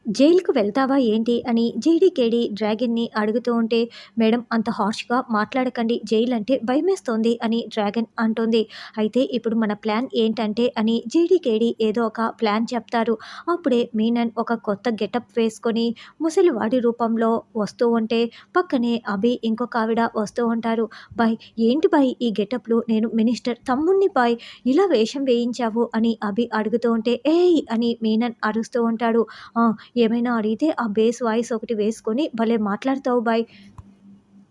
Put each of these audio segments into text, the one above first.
జైలుకి వెళ్తావా ఏంటి అని జేడీకేడీ డ్రాగన్‌ని అడుగుతూ ఉంటే, మేడం అంత హార్ష్‌గా మాట్లాడకండి. జైలంటే భయమేస్తోంది అని డ్రాగన్ అంటుంది. అయితే ఇప్పుడు మన ప్లాన్ ఏంటంటే అని జేడీకేడీ ఏదో ఒక ప్లాన్ చెప్తారు. అప్పుడే మీనన్ ఒక కొత్త గెటప్ వేసుకొని ముసలివాడి రూపంలో వస్తూ ఉంటే, పక్కనే అభి ఇంకొక ఆవిడ వస్తూ ఉంటారు. "బాయ్ ఏంటి బాయ్ ఈ గెటప్‌లు? నేను మినిస్టర్ తమ్ముడిని బాయ్ ఇలా వేషం వేయించావు" అని అభి అడుగుతూ ఉంటే, "ఏయ్!" అని మీనన్ అరుస్తూ ఉంటాడు. "ఆ! ఏమైనా అడిగితే ఆ బేస్ వాయిస్ ఒకటి వేసుకొని భలే మాట్లాడతావు బాయ్.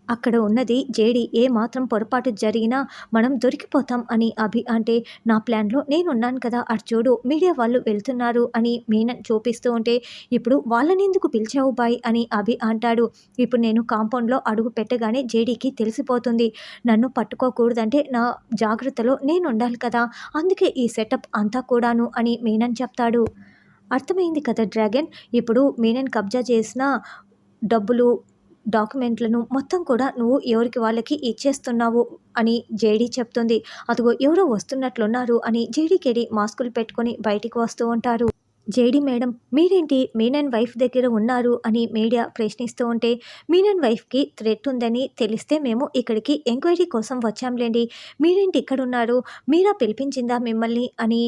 అక్కడ ఉన్నది జేడీ. ఏ మాత్రం పొరపాటు జరిగినా మనం దొరికిపోతాం" అని అభి అంటే, "నా ప్లాన్‌లో నేనున్నాను కదా! అటు చూడు మీడియా వాళ్ళు వెళ్తున్నారు" అని మీనన్ చూపిస్తూ ఉంటే, "ఇప్పుడు వాళ్ళనెందుకు పిలిచావు బాయ్" అని అభి అంటాడు. "ఇప్పుడు నేను కాంపౌండ్‌లో అడుగు పెట్టగానే జేడీకి తెలిసిపోతుంది. నన్ను పట్టుకోకూడదంటే నా జాగ్రత్తలో నేనుండాలి కదా! అందుకే ఈ సెటప్ అంతా కూడాను" అని మీనన్ చెప్తాడు. అర్థమైంది కదా డ్రాగన్. ఇప్పుడు మీనన్ కబ్జా చేసిన డబ్బులు, డాక్యుమెంట్‌లను మొత్తం కూడా నువ్వు ఎవరికి వాళ్ళకి ఇచ్చేస్తున్నావు అని జేడీ చెప్తుంది. అదిగో ఎవరో వస్తున్నట్లున్నారు అని జేడీకేడీ మాస్కులు పెట్టుకొని బయటికి వస్తూ ఉంటారు. జేడీ మేడం మీరేంటి మీనన్ వైఫ్ దగ్గర ఉన్నారు అని మీడియా ప్రశ్నిస్తూ ఉంటే, మీనన్ వైఫ్‌కి థ్రెట్ ఉందని తెలిస్తే మేము ఇక్కడికి ఎంక్వైరీ కోసం వచ్చాంలెండి. మీరేంటి ఇక్కడున్నారు? మీరా పిలిపించిందా మిమ్మల్ని అని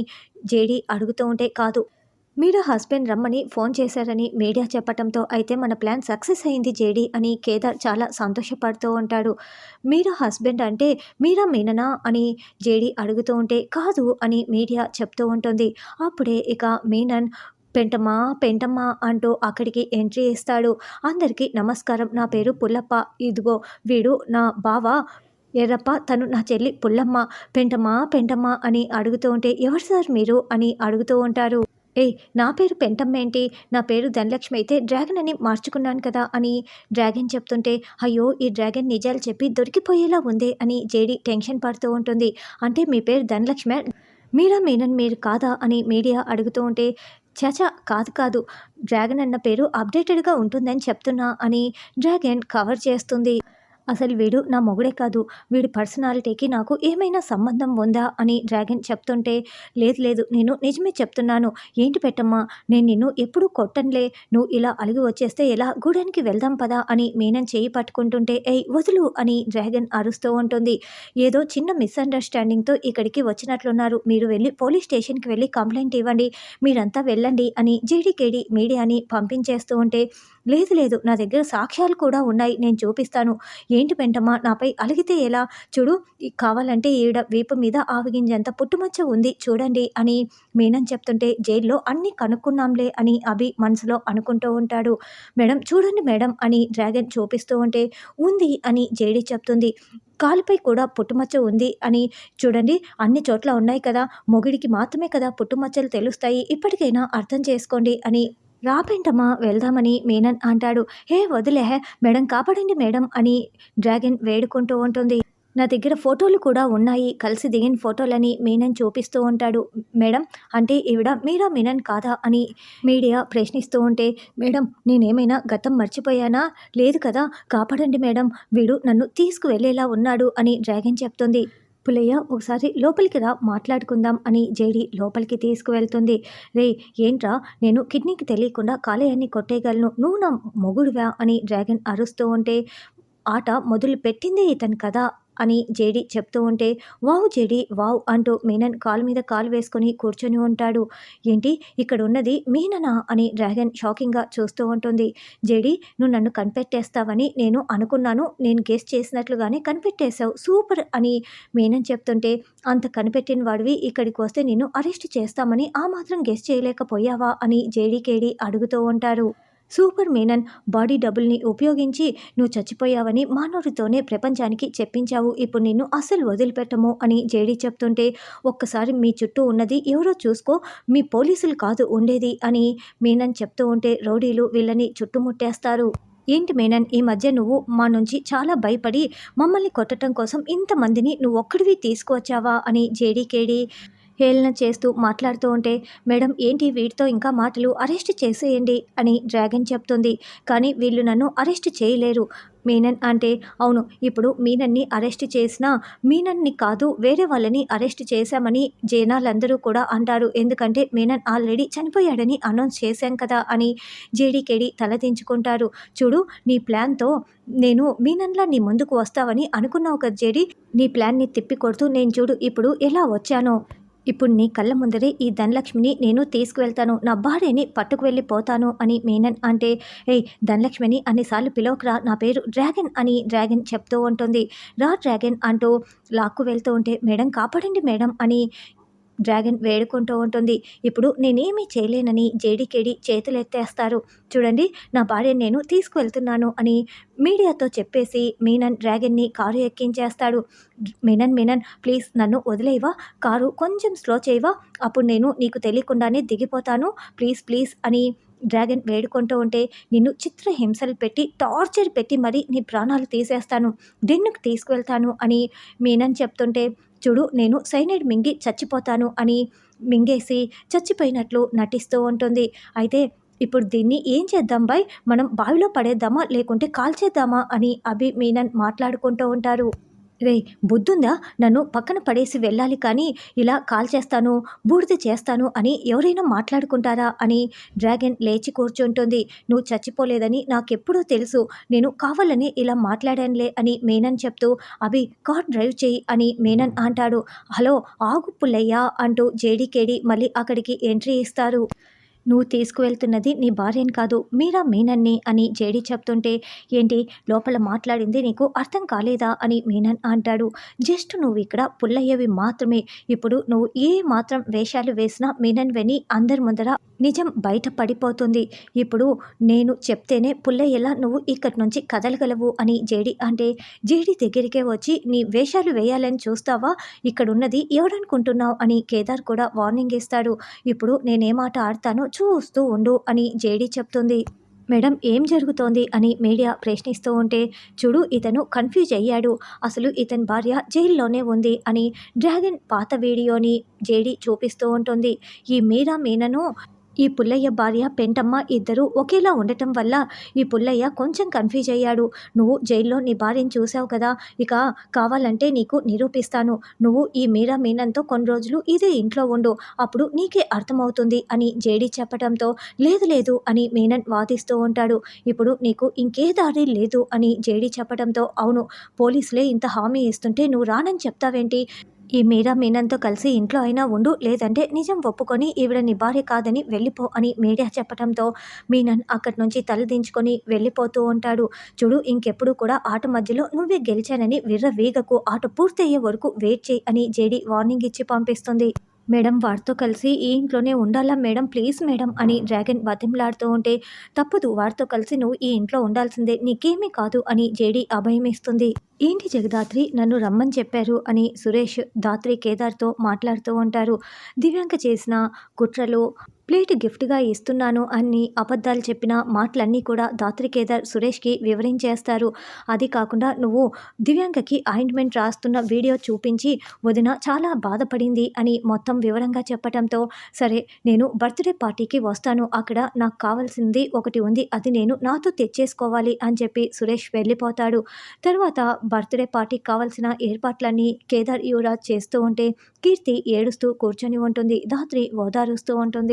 జేడీ అడుగుతూ ఉంటే, కాదు మీరా హస్బెండ్ రమ్మని ఫోన్ చేశారని మీడియా చెప్పటంతో అయితే మన ప్లాన్ సక్సెస్ అయింది జేడీ అని కేదార్ చాలా సంతోషపడుతూ ఉంటాడు. మీరా హస్బెండ్ అంటే మీరా మీననా అని జేడీ అడుగుతూ ఉంటే, కాదు అని మీడియా చెప్తూ ఉంటుంది. అప్పుడే ఇక మీనన్ పెంటమ్మా పెంటమ్మా అంటూ అక్కడికి ఎంట్రీ ఇస్తాడు. అందరికీ నమస్కారం, నా పేరు పుల్లప్ప, ఇదిగో వీడు నా బావ ఎర్రప్ప, తను నా చెల్లి పుల్లమ్మ. పెంటమ్మా పెంటమ్మా అని అడుగుతూ ఉంటే, ఎవరు సార్ మీరు అని అడుగుతూ ఉంటారు. ఏయ్! నా పేరు పెంటమ్మేంటి? నా పేరు ధనలక్ష్మి అయితే డ్రాగన్ అని మార్చుకున్నాను కదా! అని డ్రాగన్ చెప్తుంటే, అయ్యో! ఈ డ్రాగన్ నిజాలు చెప్పి దొరికిపోయేలా ఉందే అని జేడీ టెన్షన్ పడుతూ ఉంటుంది. అంటే మీ పేరు ధనలక్ష్మే? మీరా మీనన్ మీరు కాదా? అని మీడియా అడుగుతూ ఉంటే, ఛ! కాదు కాదు. డ్రాగన్ అన్న పేరు అప్‌డేటెడ్‌గా ఉంటుందని చెప్తున్నా అని డ్రాగన్ కవర్ చేస్తుంది. అసలు వీడు నా మొగుడే కాదు. వీడి పర్సనాలిటీకి నాకు ఏమైనా సంబంధం ఉందా అని డ్రాగన్ చెప్తుంటే, లేదు లేదు నేను నిజమే చెప్తున్నాను. ఏంటి పెట్టమ్మా నేను నిన్ను ఎప్పుడూ కొట్టనులే. నువ్వు ఇలా అలిగి వచ్చేస్తే ఎలా? గూడానికి వెళ్దాం పదా అని మీనన్ చెయ్యి పట్టుకుంటుంటే, ఏయ్ వదులు అని డ్రాగన్ అరుస్తూ ఉంటుంది. ఏదో చిన్న మిస్‌అండర్‌స్టాండింగ్‌తో ఇక్కడికి వచ్చినట్లున్నారు. మీరు వెళ్ళి పోలీస్ స్టేషన్‌కి వెళ్ళి కంప్లెయింట్ ఇవ్వండి. మీరంతా వెళ్ళండి అని జేడీకేడీ మీడియాని పంపించేస్తూ ఉంటే, లేదు లేదు నా దగ్గర సాక్ష్యాలు కూడా ఉన్నాయి. నేను చూపిస్తాను. ఏంటి పెంటమ్మా నాపై అలిగితే ఎలా? చూడు కావాలంటే ఈడ వీపు మీద ఆవగింజంత పుట్టుమచ్చ ఉంది చూడండి అని మీనన్ చెప్తుంటే, జైల్లో అన్నీ కనుక్కున్నాంలే అని అభి మనసులో అనుకుంటూ ఉంటాడు. మేడం చూడండి మేడం అని డ్రాగన్ చూపిస్తూ ఉంటే, ఉంది అని జేడీ చెప్తుంది. కాలుపై కూడా పుట్టుమచ్చ ఉంది అని చూడండి, అన్ని చోట్ల ఉన్నాయి కదా! మొగుడికి మాత్రమే కదా పుట్టుమచ్చలు తెలుస్తాయి. ఇప్పటికైనా అర్థం చేసుకోండి అని, రా పెంటమ్మా వెళ్దామని మీనన్ అంటాడు. హే వదిలేహే మేడం కాపాడండి మేడం అని డ్రాగన్ వేడుకుంటూ ఉంటుంది. నా దగ్గర ఫోటోలు కూడా ఉన్నాయి. కలిసి దిగిన ఫోటోలని మీనన్ చూపిస్తూ ఉంటాడు. మేడం అంటే ఈవిడ మీరా మీనన్ కాదా అని మీడియా ప్రశ్నిస్తూ ఉంటే, మేడం నేనేమైనా గతం మర్చిపోయానా? లేదు కదా! కాపాడండి మేడం. వీడు నన్ను తీసుకువెళ్ళేలా ఉన్నాడు అని డ్రాగన్ చెప్తుంది. పుల్లయ్య ఒకసారి లోపలికి రా మాట్లాడుకుందాం అని జేడీ లోపలికి తీసుకువెళ్తుంది. రేయ్ ఏంట్రా నేను కిడ్నీకి తెలియకుండా కాలేయాన్ని కొట్టేయగలను. నువ్వు నా మొగుడివా అని డ్రాగన్ అరుస్తూ ఉంటే, ఆట మొదలు పెట్టిందే ఇతను కదా అని జేడీ చెప్తూ ఉంటే, వావ్ జేడీ వావ్ అంటూ మీనన్ కాలు మీద కాలు వేసుకొని కూర్చొని ఉంటాడు. ఏంటి ఇక్కడ ఉన్నది మీననా అని డ్రాగన్ షాకింగ్గా చూస్తూ ఉంటుంది. జేడీ నువ్వు నన్ను కనిపెట్టేస్తావని నేను అనుకున్నాను. నేను గెస్ చేసినట్లుగానే కనిపెట్టేశావు సూపర్ అని మీనన్ చెప్తుంటే, అంత కనిపెట్టిన వాడివి ఇక్కడికి వస్తే నిన్ను అరెస్ట్ చేస్తామని ఆ మాత్రం గెస్ చేయలేకపోయావా అని జేడీకేడీ అడుగుతూ ఉంటారు. సూపర్ మీనన్ బాడీ డబుల్ని ఉపయోగించి నువ్వు చచ్చిపోయావని మా నోటితోనే ప్రపంచానికి చెప్పించావు. ఇప్పుడు నిన్ను అస్సలు వదిలిపెట్టము అని జేడీ చెప్తుంటే, ఒక్కసారి మీ చుట్టూ ఉన్నది ఎవరో చూసుకో, మీ పోలీసులు కాదు ఉండేది అని మీనన్ చెప్తూ ఉంటే, రౌడీలు వీళ్ళని చుట్టుముట్టేస్తారు. ఏంటి మీనన్ ఈ మధ్య నువ్వు మా నుంచి చాలా భయపడి మమ్మల్ని కొట్టడం కోసం ఇంతమందిని నువ్వొక్కడివి తీసుకువచ్చావా అని జేడీకేడీ హేళన చేస్తూ మాట్లాడుతూ ఉంటే, మేడం ఏంటి వీటితో ఇంకా మాటలు, అరెస్ట్ చేసేయండి అని డ్రాగన్ చెప్తుంది. కానీ వీళ్ళు నన్ను అరెస్ట్ చేయలేరు. మీనన్ అంటే అవును. ఇప్పుడు మీనన్‌ని అరెస్ట్ చేసినా, మీనన్‌ని కాదు వేరే వాళ్ళని అరెస్ట్ చేశామని జనాలందరూ కూడా అంటారు. ఎందుకంటే మీనన్ ఆల్రెడీ చనిపోయాడని అనౌన్స్ చేశాం కదా! అని జేడీకేడీ తలదించుకుంటారు. చూడు నీ ప్లాన్‌తో నేను మీనన్‌లా నీ ముందుకు వస్తావని అనుకున్నావు కదా జేడీ! నీ ప్లాన్‌ని తిప్పికొడుతూ నేను చూడు ఇప్పుడు ఎలా వచ్చానో. ఇప్పుడు నీ కళ్ళ ముందరే ఈ ధనలక్ష్మిని నేను తీసుకువెళ్తాను. నా భార్యని పట్టుకు వెళ్ళిపోతాను అని మీనన్ అంటే, ఏయ్ ధనలక్ష్మిని అన్నిసార్లు పిలవకురా. నా పేరు డ్రాగన్ అని డ్రాగన్ చెప్తూ ఉంటుంది. రా డ్రాగన్ అంటూ లాక్కు వెళ్తూ ఉంటే, మేడం కాపాడండి మేడం అని డ్రాగన్ వేడుకుంటూ ఉంటుంది. ఇప్పుడు నేనేమీ చేయలేనని జేడీకేడీ చేతులెత్తేస్తారు. చూడండి నా భార్యని నేను తీసుకువెళ్తున్నాను అని మీడియాతో చెప్పేసి మీనన్ డ్రాగన్‌ని కారు ఎక్కించేస్తాడు. మీనన్ ప్లీజ్ నన్ను వదిలేయవా? కారు కొంచెం స్లో చేయవా? అప్పుడు నేను నీకు తెలియకుండానే దిగిపోతాను. ప్లీజ్ అని డ్రాగన్ వేడుకుంటూ ఉంటే, నిన్ను చిత్రహింసలు పెట్టి, టార్చర్ పెట్టి మరీ నీ ప్రాణాలు తీసేస్తాను. డెన్నుకి తీసుకువెళ్తాను అని మీనన్ చెప్తుంటే, చూడు నేను సైనైడ్ మింగి చచ్చిపోతాను అని మింగేసి చచ్చిపోయినట్లు నటిస్తూ ఉంటుంది. అయితే ఇప్పుడు దీన్ని ఏం చేద్దాం బాయ్? మనం బావిలో పడేద్దామా? లేకుంటే కాల్చేద్దామా? అని అభి, మీనన్ మాట్లాడుకుంటూ ఉంటారు. రేయ్ బుద్ధుందా? నన్ను పక్కన పడేసి వెళ్ళాలి కానీ ఇలా కాల్చేస్తాను, బూడిద చేస్తాను అని ఎవరైనా మాట్లాడుకుంటారా? అని డ్రాగన్ లేచి కూర్చుంటుంది. నువ్వు చచ్చిపోలేదని నాకెప్పుడో తెలుసు. నేను కావాలని ఇలా మాట్లాడానులే అని మీనన్ చెప్తూ, అభి కార్ డ్రైవ్ చెయ్యి అని మీనన్ అంటాడు. హలో ఆగు పుల్లయ్య అంటూ జేడీకేడీ మళ్ళీ అక్కడికి ఎంట్రీ ఇస్తారు. నువ్వు తీసుకువెళ్తున్నది నీ భార్యని కాదు మీనన్ని అని జేడీ చెప్తుంటే, ఏంటి లోపల మాట్లాడింది నీకు అర్థం కాలేదా అని మీనన్ అంటాడు. జస్ట్ నువ్వు ఇక్కడ పుల్లయ్యవి మాత్రమే. ఇప్పుడు నువ్వు ఏ మాత్రం వేషాలు వేసినా మీనన్ విని అందరి ముందర నిజం బయట పడిపోతుంది. ఇప్పుడు నేను చెప్తేనే పుల్లయ్యలా నువ్వు ఇక్కడి నుంచి కదలగలవు అని జేడీ అంటే, జేడీ దగ్గరికే వచ్చి నీ వేషాలు వేయాలని చూస్తావా? ఇక్కడున్నది ఎవడనుకుంటున్నావు అని కేదార్ కూడా వార్నింగ్ ఇస్తాడు. ఇప్పుడు నేనేమాట ఆడతానో చూస్తూ ఉండు అని జేడీ చెప్తుంది. మేడం ఏం జరుగుతోంది అని మీడియా ప్రశ్నిస్తూ ఉంటే, చూడు ఇతను కన్ఫ్యూజ్ అయ్యాడు. అసలు ఇతని భార్య జైల్లోనే ఉంది అని డ్రాగన్ పాత వీడియోని జేడీ చూపిస్తూ ఉంటుంది. ఈ మీనను ఈ పుల్లయ్య భార్య పెంటమ్మ ఇద్దరూ ఒకేలా ఉండటం వల్ల ఈ పుల్లయ్య కొంచెం కన్ఫ్యూజ్ అయ్యాడు. నువ్వు జైల్లో నీ భార్యను చూసావు కదా, ఇక కావాలంటే నీకు నిరూపిస్తాను. నువ్వు ఈ మీనన్తో కొన్ని రోజులు ఇదే ఇంట్లో ఉండు, అప్పుడు నీకే అర్థమవుతుంది అని జేడీ చెప్పడంతో, లేదు అని మీనన్ వాదిస్తూ ఉంటాడు. ఇప్పుడు నీకు ఇంకే దారి లేదు అని జేడీ చెప్పడంతో, అవును పోలీసులే ఇంత హామీ ఇస్తుంటే నువ్వు రానని చెప్తావేంటి? ఈ మీనన్తో కలిసి ఇంట్లో అయినా ఉండు, లేదంటే నిజం ఒప్పుకొని ఈవిడ నీ భార్య కాదని వెళ్ళిపో అని మీడియా చెప్పడంతో మీనన్ అక్కడి నుంచి తలదించుకొని వెళ్ళిపోతూ ఉంటాడు. చూడు ఇంకెప్పుడు కూడా ఆట మధ్యలో నువ్వే గెలిచానని విర్రవీగకు, ఆట పూర్తయ్యే వరకు వెయిట్ చేయి అని జేడీ వార్నింగ్ ఇచ్చి పంపిస్తుంది. మేడం వాడితో కలిసి ఈ ఇంట్లోనే ఉండాలా మేడం ప్లీజ్ మేడం అని డ్రాగన్ బతిమలాడుతూ ఉంటే, తప్పదు వాడితో కలిసి నువ్వు ఈ ఇంట్లో ఉండాల్సిందే, నీకేమీ కాదు అని జేడీ అభయం ఇస్తుంది. ఏంటి జగదాత్రి నన్ను రమ్మని చెప్పారు అని సురేష్ దాత్రి కేదార్తో మాట్లాడుతూ ఉంటారు. దివ్యాంక చేసిన కుట్రలు ప్లేట్ గిఫ్ట్గా ఇస్తున్నాను అని అబద్ధాలు చెప్పిన మాటలన్నీ కూడా దాత్రి కేదార్ సురేష్కి వివరించేస్తారు. అది కాకుండా నువ్వు దివ్యాంకకి ఆయింట్మెంట్ రాస్తున్న వీడియో చూపించి వదిన చాలా బాధపడింది అని మొత్తం వివరంగా చెప్పడంతో, సరే నేను బర్త్డే పార్టీకి వస్తాను, అక్కడ నాకు కావాల్సింది ఒకటి ఉంది, అది నేను నాతో తెచ్చేసుకోవాలి అని చెప్పి సురేష్ వెళ్ళిపోతాడు. తర్వాత బర్త్డే పార్టీకి కావాల్సిన ఏర్పాట్లన్నీ కేదార్ యువరాజ్ చేస్తూ ఉంటే, కీర్తి ఏడుస్తూ కూర్చొని ఉంటుంది. ధాత్రి ఓదారుస్తూ ఉంటుంది.